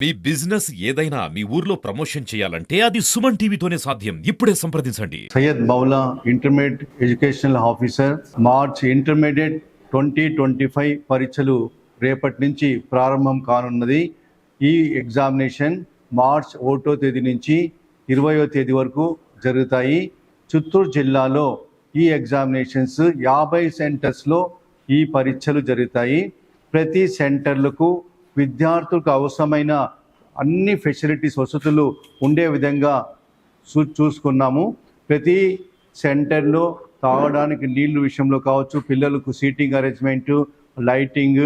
మీ business ఏదైనా మీ ఊర్లో promotion చేయాలంటే అది సుమన్ టీవీతోనే సాధ్యం. ఇప్పుడే సంప్రదించండి. Syed Maula intermediate educational officer March intermediate 2025 పరీక్షలు రేపటి నుంచి ప్రారంభం కానున్నది. ఈ ఎగ్జామినేషన్ మార్చ్ 1వ తేదీ నుంచి 20వ తేదీ వరకు జరుగుతాయి. చిత్తూరు జిల్లాలో ఈ ఎగ్జామినేషన్స్ 50 సెంటర్స్లో ఈ పరీక్షలు జరుగుతాయి. ప్రతి సెంటర్లకు విద్యార్థులకు అవసరమైన అన్ని ఫెసిలిటీస్ వసతులు ఉండే విధంగా చూసుకున్నాము. ప్రతి సెంటర్లో తాగడానికి నీళ్ళు విషయంలో కావచ్చు, పిల్లలకు సీటింగ్ అరేంజ్మెంటు, లైటింగ్,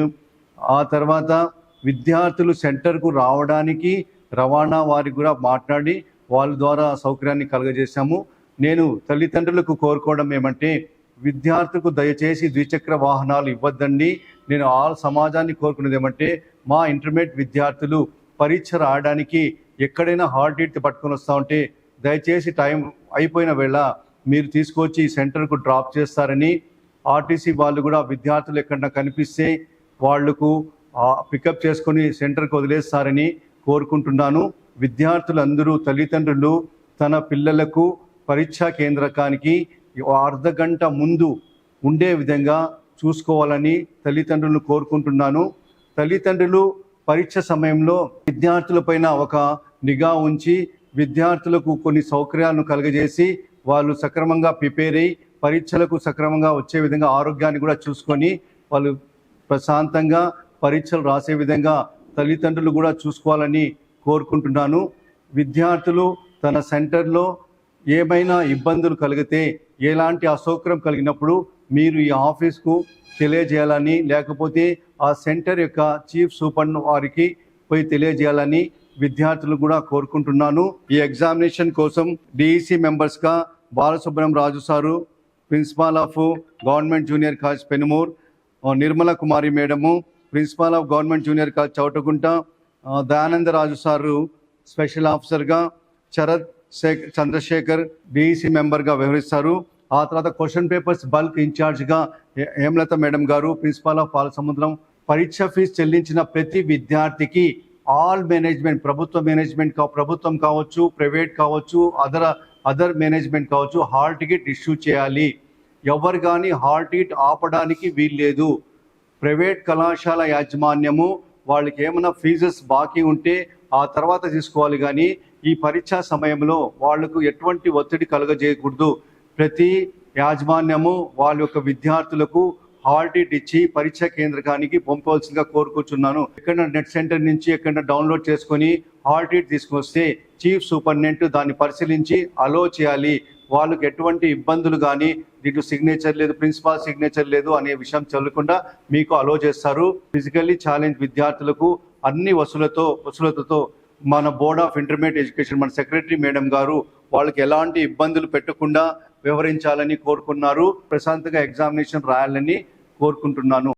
ఆ తర్వాత విద్యార్థులు సెంటర్కు రావడానికి రవాణా వారికి కూడా మాట్లాడి వాళ్ళ ద్వారా సౌకర్యాన్ని కలుగజేశాము. నేను తల్లిదండ్రులకు కోరుకోవడం ఏమంటే, విద్యార్థులకు దయచేసి ద్విచక్ర వాహనాలు ఇవ్వద్దండి. నేను సమాజాన్ని కోరుకునేది ఏమంటే, మా ఇంటర్మీడియట్ విద్యార్థులు పరీక్ష రాయడానికి ఎక్కడైనా హాల్ టికెట్ పట్టుకొని వస్తూ ఉంటే దయచేసి టైం అయిపోయిన వేళ మీరు తీసుకొచ్చి సెంటర్కు డ్రాప్ చేస్తారని, ఆర్టీసీ వాళ్ళు కూడా విద్యార్థులు ఎక్కడన్నా కనిపిస్తే వాళ్లకు పికప్ చేసుకొని సెంటర్కి వదిలేస్తారని కోరుకుంటున్నాను. విద్యార్థులందరూ తల్లిదండ్రులు తన పిల్లలకు పరీక్షా కేంద్రకానికి అర్ధ గంట ముందు ఉండే విధంగా చూసుకోవాలని తల్లిదండ్రులను కోరుకుంటున్నాను. తల్లిదండ్రులు పరీక్ష సమయంలో విద్యార్థులపైన ఒక నిఘా ఉంచి విద్యార్థులకు కొన్ని సౌకర్యాలను కలుగజేసి వాళ్ళు సక్రమంగా ప్రిపేర్ అయ్యి పరీక్షలకు సక్రమంగా వచ్చే విధంగా ఆరోగ్యాన్ని కూడా చూసుకొని వాళ్ళు ప్రశాంతంగా పరీక్షలు రాసే విధంగా తల్లిదండ్రులు కూడా చూసుకోవాలని కోరుకుంటున్నాను. విద్యార్థులు తన సెంటర్లో ఏమైనా ఇబ్బందులు కలిగితే, ఎలాంటి అసౌకర్యం కలిగినప్పుడు మీరు ఈ ఆఫీస్కు తెలియజేయాలని, లేకపోతే ఆ సెంటర్ యొక్క చీఫ్ సూపర్ వారికి పోయి తెలియజేయాలని విద్యార్థులు కూడా కోరుకుంటున్నాను. ఈ ఎగ్జామినేషన్ కోసం డిఈసి మెంబర్స్గా Balasubrahmanyam Raju sir, principal of government junior college Penumur, Nirmala Kumari madam, principal of government junior college Chowtagunta, Dayananda Raju sir special ఆఫీసర్గా, శరత్ చంద్రశేఖర్ డిఈసి మెంబర్గా వ్యవహరిస్తారు. ఆ తర్వాత క్వశ్చన్ పేపర్స్ బల్క్ ఇన్ఛార్జ్గా హేమలత మేడం గారు, ప్రిన్సిపాల్ ఆఫ్ పాలసముద్రం. పరీక్ష ఫీజు చెల్లించిన ప్రతి విద్యార్థికి ఆల్ మేనేజ్మెంట్, ప్రభుత్వం కావచ్చు, ప్రైవేట్ కావచ్చు, అదర్ మేనేజ్మెంట్ కావచ్చు, హాల్ టికెట్ ఇష్యూ చేయాలి. ఎవరు కానీ హాల్ టికెట్ ఆపడానికి వీల్లేదు. ప్రైవేట్ కళాశాల యాజమాన్యము వాళ్ళకి ఏమైనా ఫీజెస్ బాకీ ఉంటే ఆ తర్వాత తీసుకోవాలి, కానీ ఈ పరీక్షా సమయంలో వాళ్లకు ఎటువంటి ఒత్తిడి కలుగజేయకూడదు. ప్రతి యాజమాన్యము వాళ్ళ యొక్క విద్యార్థులకు హాల్ టికెట్ ఇచ్చి పరీక్షా కేంద్రానికి పంపవలసిందిగా కోరుకుంటున్నాను. ఎక్కడ నెట్ సెంటర్ నుంచి ఎక్కడ డౌన్లోడ్ చేసుకొని హాల్ టికెట్ తీసుకొస్తే చీఫ్ సూపరింటెండెంట్ దాన్ని పరిశీలించి అలో చేయాలి. వాళ్ళకి ఎటువంటి ఇబ్బందులు కానీ, దీంట్లో సిగ్నేచర్ లేదు, ప్రిన్సిపాల్ సిగ్నేచర్ లేదు అనే విషయం చల్లకుండా మీకు అలో చేస్తారు. ఫిజికల్లీ ఛాలెంజ్ విద్యార్థులకు అన్ని వసూలతో మన బోర్డ్ ఆఫ్ ఇంటర్మీడియట్ ఎడ్యుకేషన్, మన సెక్రటరీ మేడం గారు వాళ్ళకి ఎలాంటి ఇబ్బందులు పెట్టకుండా వివరించాలని కోరుకున్నారు. ప్రశాంతంగా ఎగ్జామినేషన్ రాయాలని కోరుకుంటున్నాను.